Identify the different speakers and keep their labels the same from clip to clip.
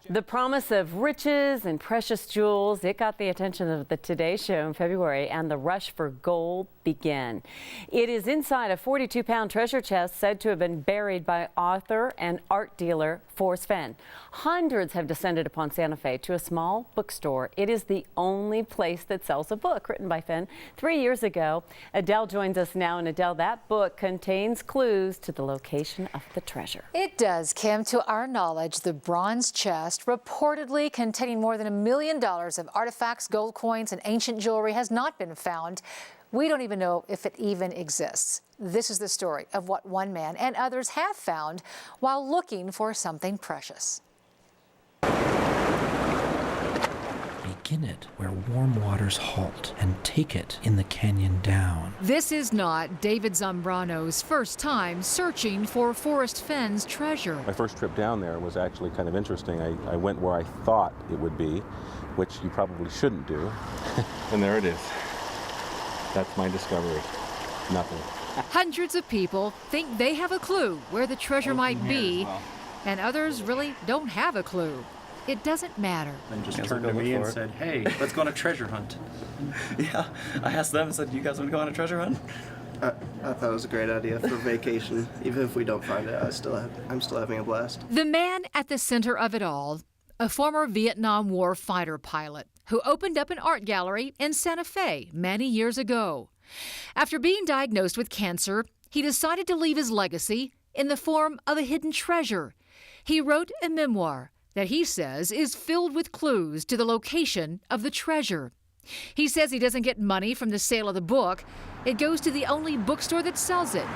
Speaker 1: The promise of riches and precious jewels, it got the attention of the Today Show in February, and the rush for gold began. It is inside a 42-pound treasure chest said to have been buried by author and art dealer Forrest Fenn. Hundreds have descended upon Santa Fe to a small bookstore. It is the only place that sells a book written by Fenn 3 years ago. Adele joins us now, and Adele, that book contains clues to the location of the treasure.
Speaker 2: It does, Kim. To our knowledge, the bronze chest, reportedly containing more than $1 million of artifacts, gold coins, and ancient jewelry, has not been found. We don't even know if it even exists. This is the story of what one man and others have found while looking for something precious.
Speaker 3: Begin it where warm waters halt and take it in the canyon down.
Speaker 4: This is not David Zambrano's first time searching for Forrest Fenn's treasure.
Speaker 5: My first trip down there was actually kind of interesting. I went where I thought it would be, which you probably shouldn't do. And there it is. That's my discovery. Nothing.
Speaker 4: Hundreds of people think they have a clue where the treasure might be, and others really don't have a clue. It doesn't matter.
Speaker 6: And just turned to me and said, "Hey, let's go on a treasure hunt."
Speaker 7: Yeah, I asked them and said, "You guys want to go on a treasure hunt?"
Speaker 8: I thought it was a great idea for vacation. Even if we don't find it, I'm still having a blast.
Speaker 4: The man at the center of it all, a former Vietnam War fighter pilot who opened up an art gallery in Santa Fe many years ago. After being diagnosed with cancer, he decided to leave his legacy in the form of a hidden treasure. He wrote a memoir that he says is filled with clues to the location of the treasure. He says he doesn't get money from the sale of the book. It goes to the only bookstore that sells it.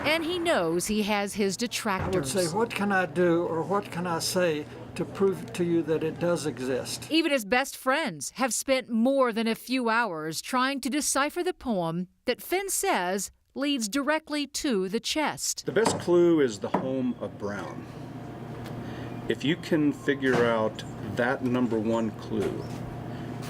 Speaker 4: And he knows he has his detractors.
Speaker 9: I would say, what can I do or what can I say to prove to you that it does exist?
Speaker 4: Even his best friends have spent more than a few hours trying to decipher the poem that Fenn says leads directly to the chest.
Speaker 6: The best clue is the home of Brown. If you can figure out that number one clue,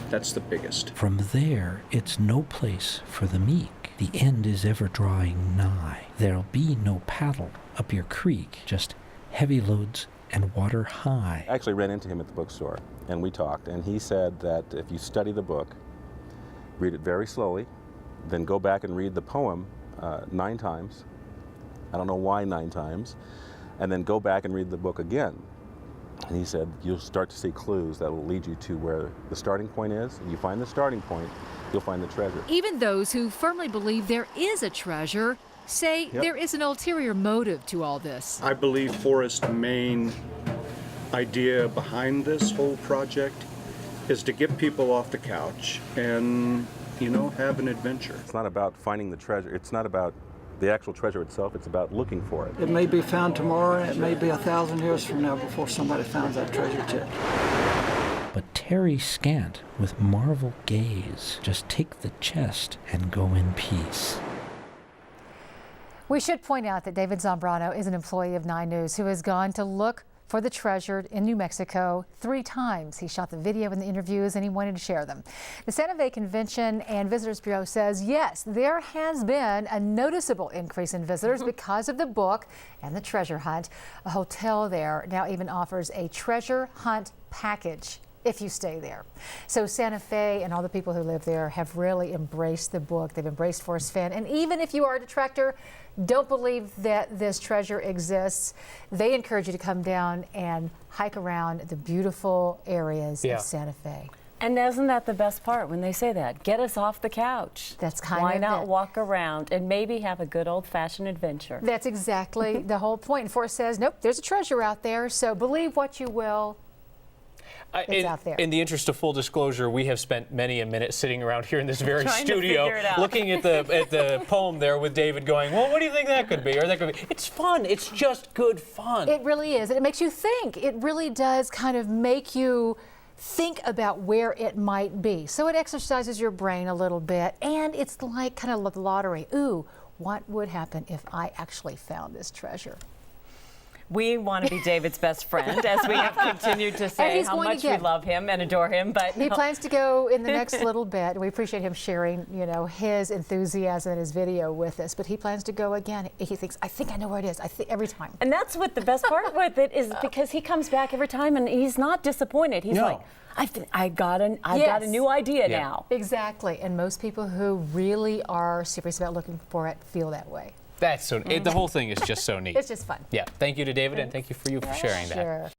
Speaker 6: that's the biggest.
Speaker 3: From there, it's no place for the meek. The end is ever drawing nigh. There'll be no paddle up your creek, just heavy loads and water high.
Speaker 5: I actually ran into him at the bookstore, and we talked, and he said that if you study the book, read it very slowly, then go back and read the poem 9 times. I don't know why 9 times. And then go back and read the book again. And he said you'll start to see clues that will lead you to where the starting point is. And you find the starting point, you'll find the treasure.
Speaker 4: Even those who firmly believe there is a treasure say there is an ulterior motive to all this.
Speaker 6: I believe Forrest's main idea behind this whole project is to get people off the couch and, have an adventure.
Speaker 5: It's not about finding the treasure. It's not about the actual treasure itself. It's about looking for it.
Speaker 9: It may be found tomorrow, and it may be 1,000 years from now before somebody finds that treasure chest.
Speaker 3: But Terry Scant, with marvel gaze, just take the chest and go in peace.
Speaker 2: We should point out that David Zambrano is an employee of 9 News who has gone to look for the treasure in New Mexico 3 times. He shot the video and the interviews, and he wanted to share them. The Santa Fe Convention and Visitors Bureau says, yes, there has been a noticeable increase in visitors because of the book and the treasure hunt. A hotel there now even offers a treasure hunt package if you stay there. So Santa Fe and all the people who live there have really embraced the book. They've embraced Forrest Fenn. And even if you are a detractor, don't believe that this treasure exists, they encourage you to come down and hike around the beautiful areas of Santa Fe.
Speaker 1: And isn't that the best part when they say that? Get us off the couch.
Speaker 2: That's kind
Speaker 1: Why
Speaker 2: of
Speaker 1: not
Speaker 2: it.
Speaker 1: walk around and maybe have a good old-fashioned adventure?
Speaker 2: That's exactly the whole point. And Forrest says, nope, there's a treasure out there, so believe what you will. It's out there.
Speaker 10: In the interest of full disclosure, we have spent many a minute sitting around here in this very studio looking at the poem there with David going, well, what do you think that could be? Or that could be. It's fun. It's just good fun.
Speaker 2: It really is. It makes you think. It really does kind of make you think about where it might be. So it exercises your brain a little bit, and it's like kind of the lottery. Ooh, what would happen if I actually found this treasure?
Speaker 1: We want to be David's best friend, as we have continued to say
Speaker 2: he's
Speaker 1: how
Speaker 2: going
Speaker 1: much we
Speaker 2: again.
Speaker 1: love him and adore him. But
Speaker 2: He plans to go in the next little bit. We appreciate him sharing, you know, his enthusiasm in his video with us. But he plans to go again. He thinks, I think I know where it is. I think every time.
Speaker 1: And that's what the best part with it is, because he comes back every time and he's not disappointed. He's like, I've got a new idea now.
Speaker 2: Exactly. And most people who really are serious about looking for it feel that way.
Speaker 10: That's so. The whole thing is just so neat.
Speaker 2: It's just fun.
Speaker 10: Yeah. Thank you to David, and thank you for sharing that.
Speaker 2: Sure.